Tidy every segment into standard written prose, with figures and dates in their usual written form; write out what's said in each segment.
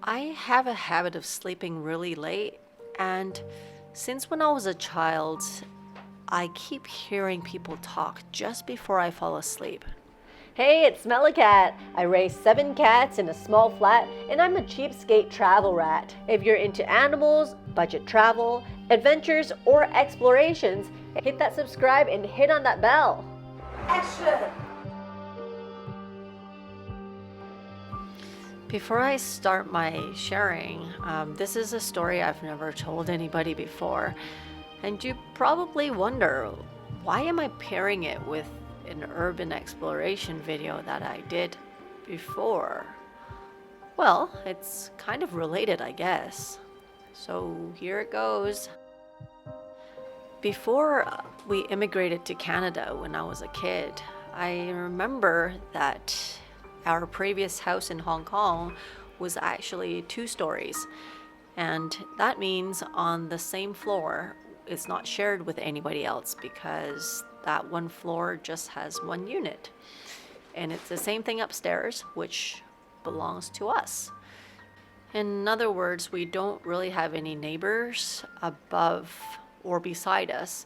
I have a habit of sleeping really late, and since when I was a child, I keep hearing people talk just before I fall asleep. Hey, it's MeloCat. I raise 7 cats in a small flat, and I'm a cheapskate travel rat. If you're into animals, budget travel, adventures, or explorations, hit that subscribe and hit on that bell. Before I start my sharing, this is a story I've never told anybody before, and you probably wonder, why am I pairing it with an urban exploration video that I did before? Well, it's kind of related, I guess. So here it goes. Before we immigrated to Canada when I was a kid, I remember that our previous house in Hong Kong was actually 2 stories. And that means on the same floor, it's not shared with anybody else because that one floor just has one unit. And it's the same thing upstairs, which belongs to us. In other words, we don't really have any neighbors above or beside us.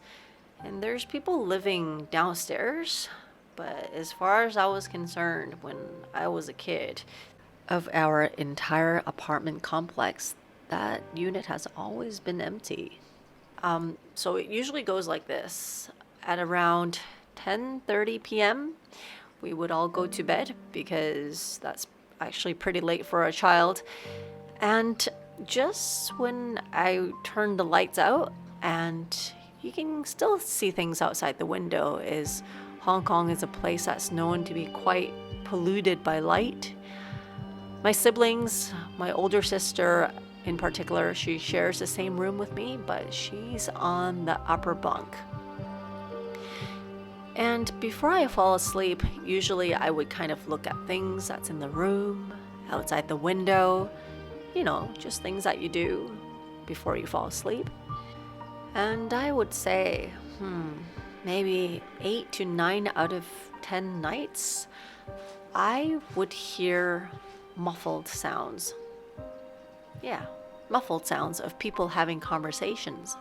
And there's people living downstairs, but as far as I was concerned when I was a kid, of our entire apartment complex, that unit has always been empty. So it usually goes like this. At around 10:30 p.m., we would all go to bed because that's actually pretty late for a child. And just when I turned the lights out, and you can still see things outside the window, is Hong Kong is a place that's known to be quite polluted by light. My siblings, my older sister in particular, she shares the same room with me, but she's on the upper bunk. And before I fall asleep, usually I would kind of look at things that's in the room, outside the window, just things that you do before you fall asleep. And I would say, maybe 8 to 9 out of 10 nights, I would hear muffled sounds. Yeah, muffled sounds of people having conversations.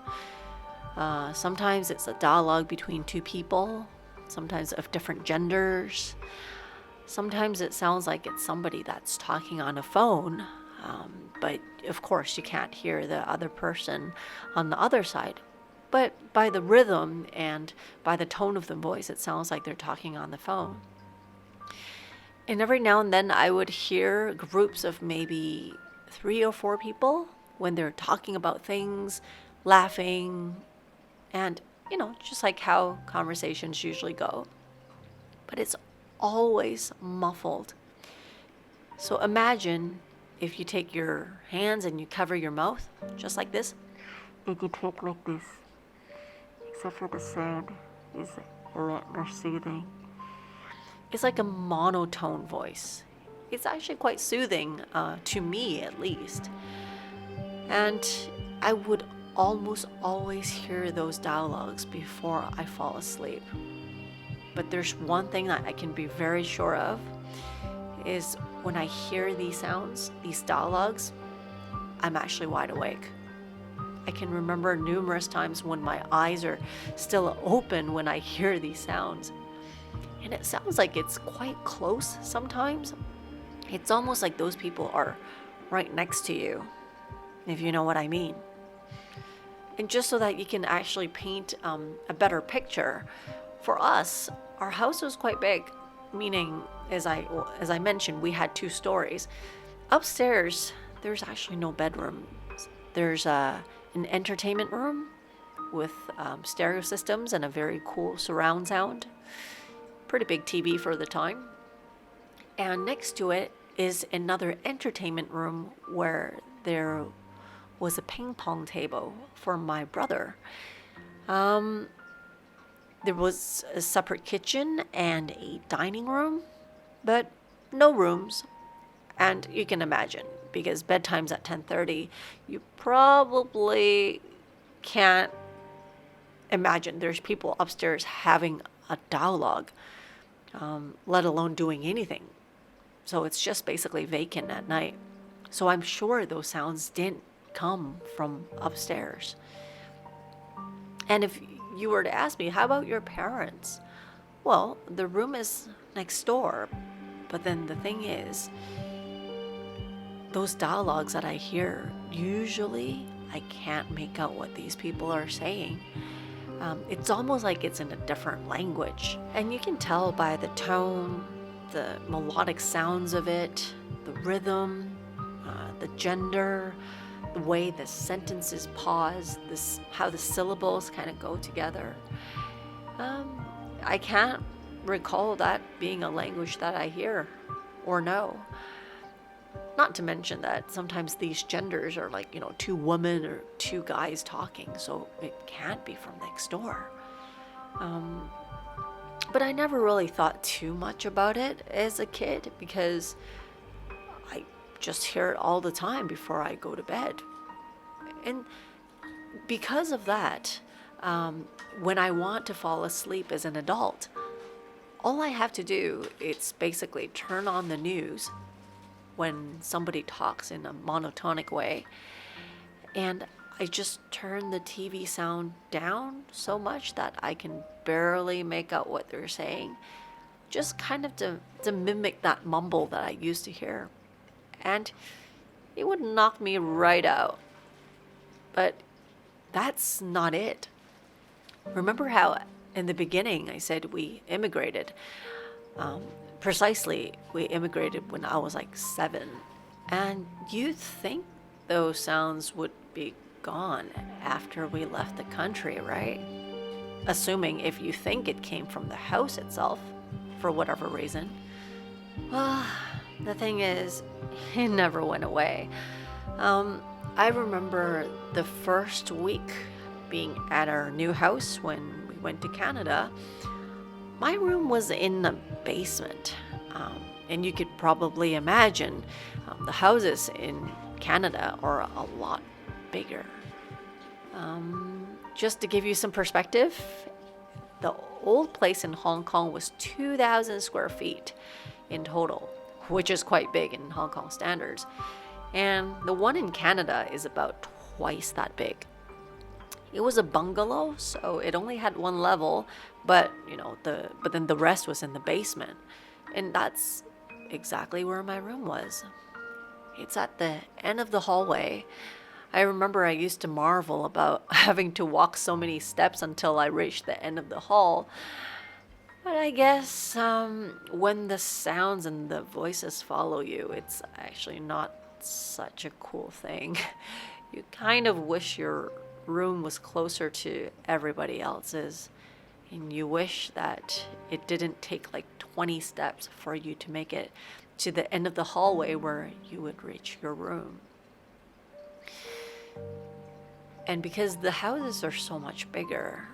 Sometimes it's a dialogue between 2 people, sometimes of different genders. Sometimes it sounds like it's somebody that's talking on a phone, but of course you can't hear the other person on the other side. But by the rhythm and by the tone of the voice, it sounds like they're talking on the phone. And every now and then I would hear groups of maybe 3 or 4 people when they're talking about things, laughing, and, just like how conversations usually go. But it's always muffled. So imagine if you take your hands and you cover your mouth, just like this. And you talk like this, except for the sound is a lot more soothing. It's like a monotone voice. It's actually quite soothing, to me at least. And I would almost always hear those dialogues before I fall asleep. But there's one thing that I can be very sure of, is when I hear these sounds, these dialogues, I'm actually wide awake. I can remember numerous times when my eyes are still open when I hear these sounds. And it sounds like it's quite close sometimes. It's almost like those people are right next to you, if you know what I mean. And just so that you can actually paint a better picture, for us, our house was quite big, meaning, as I mentioned, we had 2 stories. Upstairs, there's actually no bedrooms. There's an entertainment room with stereo systems and a very cool surround sound. Pretty big TV for the time. And next to it is another entertainment room where there was a ping pong table for my brother. There was a separate kitchen and a dining room, but no rooms. And you can imagine, because bedtime's at 10:30, you probably can't imagine there's people upstairs having a dialogue, let alone doing anything. So it's just basically vacant at night. So I'm sure those sounds didn't come from upstairs. And if you were to ask me, how about your parents? Well, the room is next door. But then the thing is, those dialogues that I hear, usually I can't make out what these people are saying. It's almost like it's in a different language. And you can tell by the tone, the melodic sounds of it, the rhythm, the gender, the way the sentences pause, how the syllables kind of go together. I can't recall that being a language that I hear or know. Not to mention that sometimes these genders are like, two women or two guys talking, so it can't be from next door. But I never really thought too much about it as a kid because I just hear it all the time before I go to bed. And because of that, when I want to fall asleep as an adult, all I have to do is basically turn on the news when somebody talks in a monotonic way, and I just turn the TV sound down so much that I can barely make out what they're saying, just kind of to mimic that mumble that I used to hear. And it would knock me right out. But that's not it. Remember how in the beginning I said we immigrated? Precisely, we immigrated when I was like 7. And you'd think those sounds would be gone after we left the country, right? Assuming if you think it came from the house itself, for whatever reason. Well, the thing is, it never went away. I remember the first week being at our new house when we went to Canada. My room was in the basement, and you could probably imagine the houses in Canada are a lot bigger. Just to give you some perspective, the old place in Hong Kong was 2,000 square feet in total, which is quite big in Hong Kong standards. And the one in Canada is about twice that big. It was a bungalow, so it only had one level, but then the rest was in the basement. And that's exactly where my room was. It's at the end of the hallway. I remember I used to marvel about having to walk so many steps until I reached the end of the hall. But I guess when the sounds and the voices follow you, it's actually not such a cool thing. You kind of wish your room was closer to everybody else's, and you wish that it didn't take like 20 steps for you to make it to the end of the hallway where you would reach your room. And because the houses are so much bigger,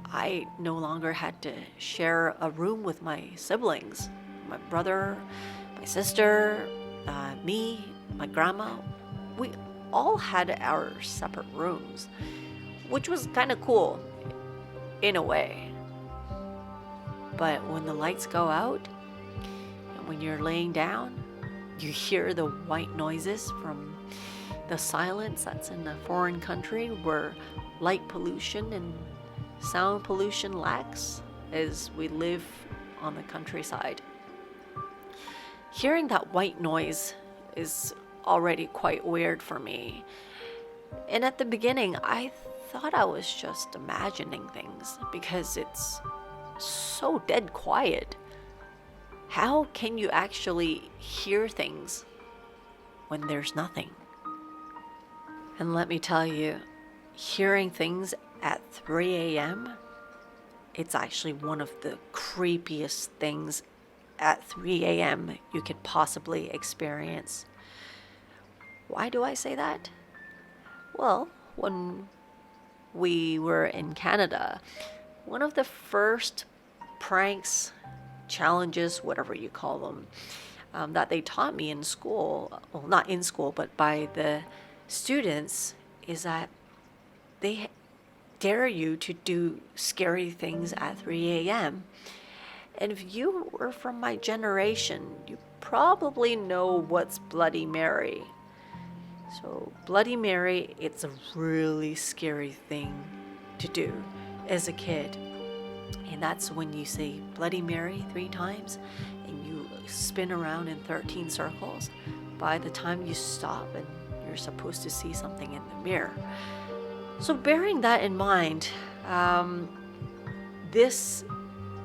I no longer had to share a room with my siblings. My brother, my sister, me, my grandma. We all had our separate rooms, which was kind of cool in a way. But when the lights go out and when you're laying down, you hear the white noises from the silence that's in a foreign country where light pollution and sound pollution lacks as we live on the countryside. Hearing that white noise is already quite weird for me. And at the beginning, I thought I was just imagining things because it's so dead quiet. How can you actually hear things when there's nothing? And let me tell you, hearing things at 3 a.m., it's actually one of the creepiest things at 3 a.m. you could possibly experience. Why do I say that? Well, when we were in Canada, one of the first pranks, challenges, whatever you call them, that they taught me in school, well, not in school, but by the students, is that they dare you to do scary things at 3 a.m. And if you were from my generation, you probably know what's Bloody Mary. So Bloody Mary, it's a really scary thing to do as a kid. And that's when you say Bloody Mary 3 times and you spin around in 13 circles. By the time you stop and you're supposed to see something in the mirror. So bearing that in mind, these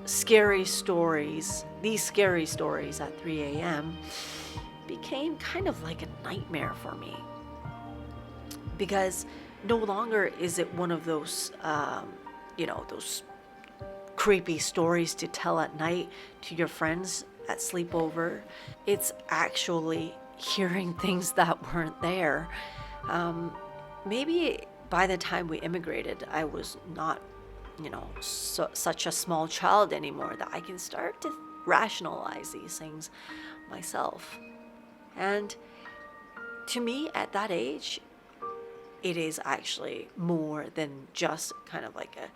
scary stories at 3 a.m. became kind of like a nightmare for me. Because no longer is it one of those, those creepy stories to tell at night to your friends at sleepover. It's actually hearing things that weren't there. Maybe by the time we immigrated, I was not, such a small child anymore that I can start to rationalize these things myself. And to me, at that age, it is actually more than just kind of like a,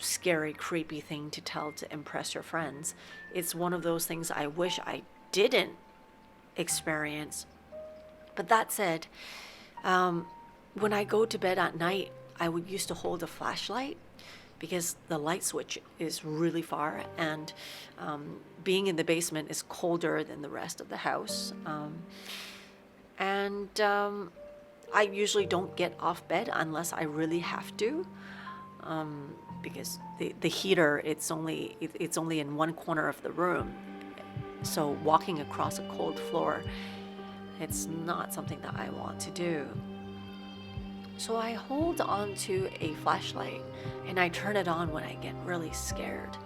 scary, creepy thing to tell to impress your friends. It's one of those things I wish I didn't experience. But that said, when I go to bed at night, I would used to hold a flashlight because the light switch is really far, and being in the basement is colder than the rest of the house. I usually don't get off bed unless I really have to, because the heater, it's only in one corner of the room. So walking across a cold floor, it's not something that I want to do. So I hold on to a flashlight and I turn it on when I get really scared.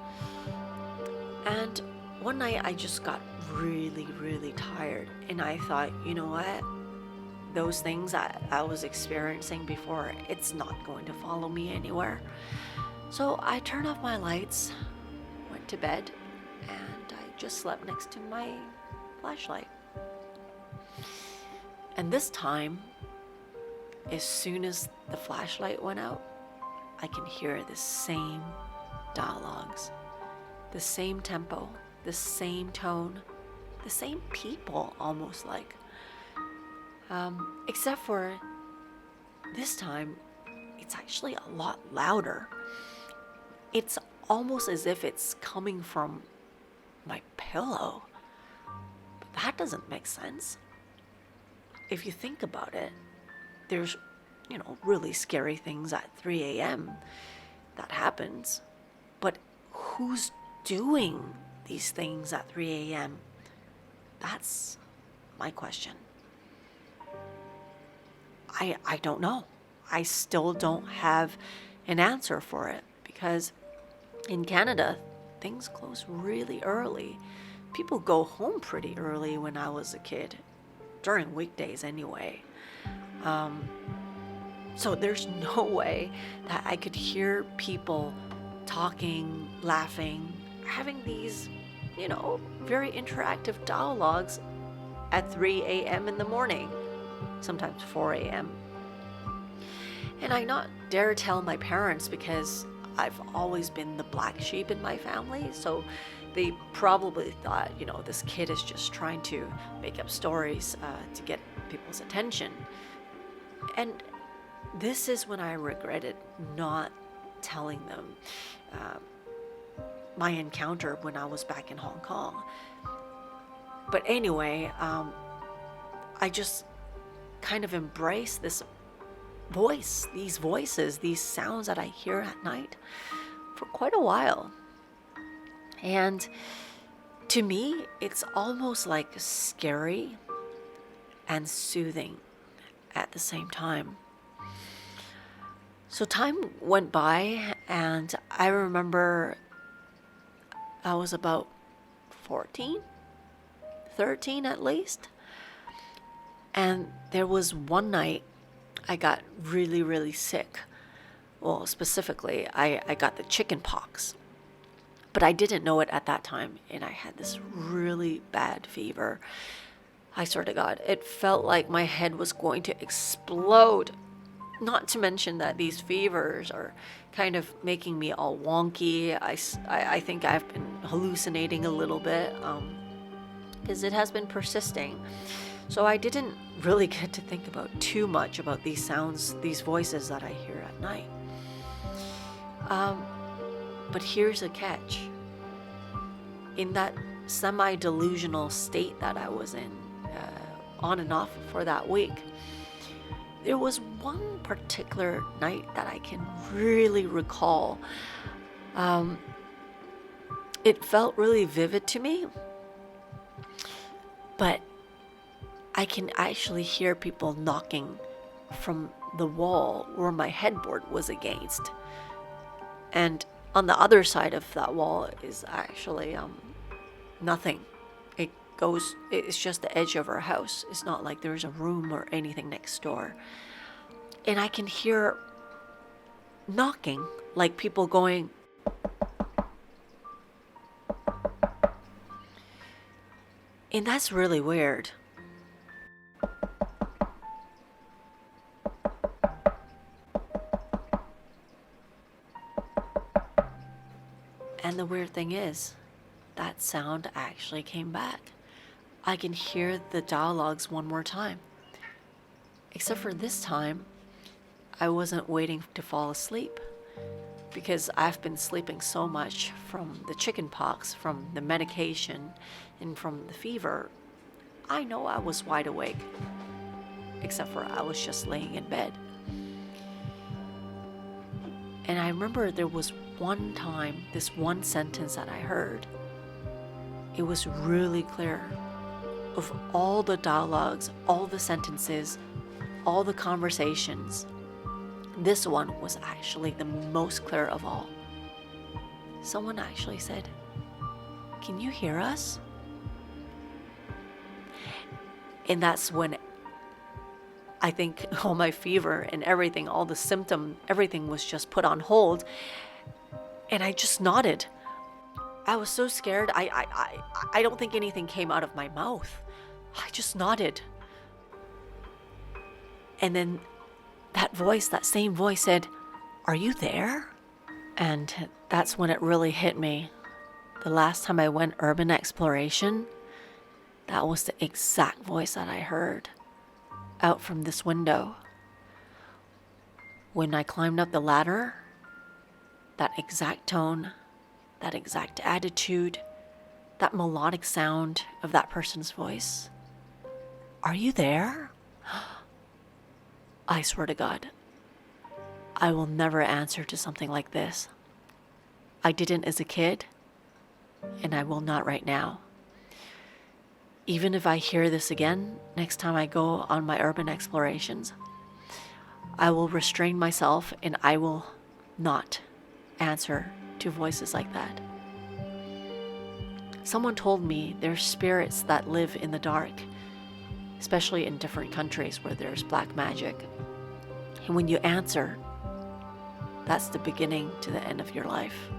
And one night I just got really, really tired, and I thought, you know what? Those things that I was experiencing before, it's not going to follow me anywhere. So I turned off my lights, went to bed, and I just slept next to my flashlight. And this time, as soon as the flashlight went out, I can hear the same dialogues, the same tempo, the same tone, the same people, almost like. Except for this time, it's actually a lot louder. It's almost as if it's coming from my pillow. But that doesn't make sense. If you think about it, there's, really scary things at 3 a.m. that happens. But who's doing these things at 3 a.m.? That's my question. I don't know. I still don't have an answer for it, because in Canada, things close really early. People go home pretty early when I was a kid, during weekdays anyway. So there's no way that I could hear people talking, laughing, having these, very interactive dialogues at 3 a.m. in the morning, sometimes 4 a.m. And I not dare tell my parents, because I've always been the black sheep in my family, so they probably thought, this kid is just trying to make up stories to get people's attention. And this is when I regretted not telling them my encounter when I was back in Hong Kong. But anyway, I just kind of embrace this these voices, these sounds that I hear at night for quite a while. And to me, it's almost like scary and soothing at the same time. So time went by, and I remember I was about 14, 13 at least. And there was one night I got really, really sick. Well, specifically, I got the chicken pox. But I didn't know it at that time, and I had this really bad fever. I swear to God, it felt like my head was going to explode. Not to mention that these fevers are kind of making me all wonky. I think I've been hallucinating a little bit, because it has been persisting. So I didn't really get to think about too much about these sounds, these voices that I hear at night. But here's a catch. In that semi-delusional state that I was in, on and off for that week, there was one particular night that I can really recall. It felt really vivid to me, but I can actually hear people knocking from the wall where my headboard was against. And on the other side of that wall is actually nothing. It's just the edge of our house. It's not like there's a room or anything next door. And I can hear knocking, like people going. And that's really weird. And the weird thing is, that sound actually came back. I can hear the dialogues one more time. Except for this time, I wasn't waiting to fall asleep, because I've been sleeping so much from the chicken pox, from the medication, and from the fever. I know I was wide awake, except for I was just laying in bed. And I remember there was one time, this one sentence that I heard. It was really clear. Of all the dialogues, all the sentences, all the conversations, this one was actually the most clear of all. Someone actually said, "Can you hear us?" And that's when I think all my fever and everything, all the symptom, everything was just put on hold. And I just nodded. I was so scared. I don't think anything came out of my mouth. I just nodded. And then that voice, that same voice said, "Are you there?" And that's when it really hit me. The last time I went urban exploration, that was the exact voice that I heard out from this window. When I climbed up the ladder, that exact tone, that exact attitude, that melodic sound of that person's voice. "Are you there?" I swear to God, I will never answer to something like this. I didn't as a kid, and I will not right now. Even if I hear this again next time I go on my urban explorations, I will restrain myself and I will not answer to voices like that. Someone told me there's spirits that live in the dark, especially in different countries where there's black magic. And when you answer, that's the beginning to the end of your life.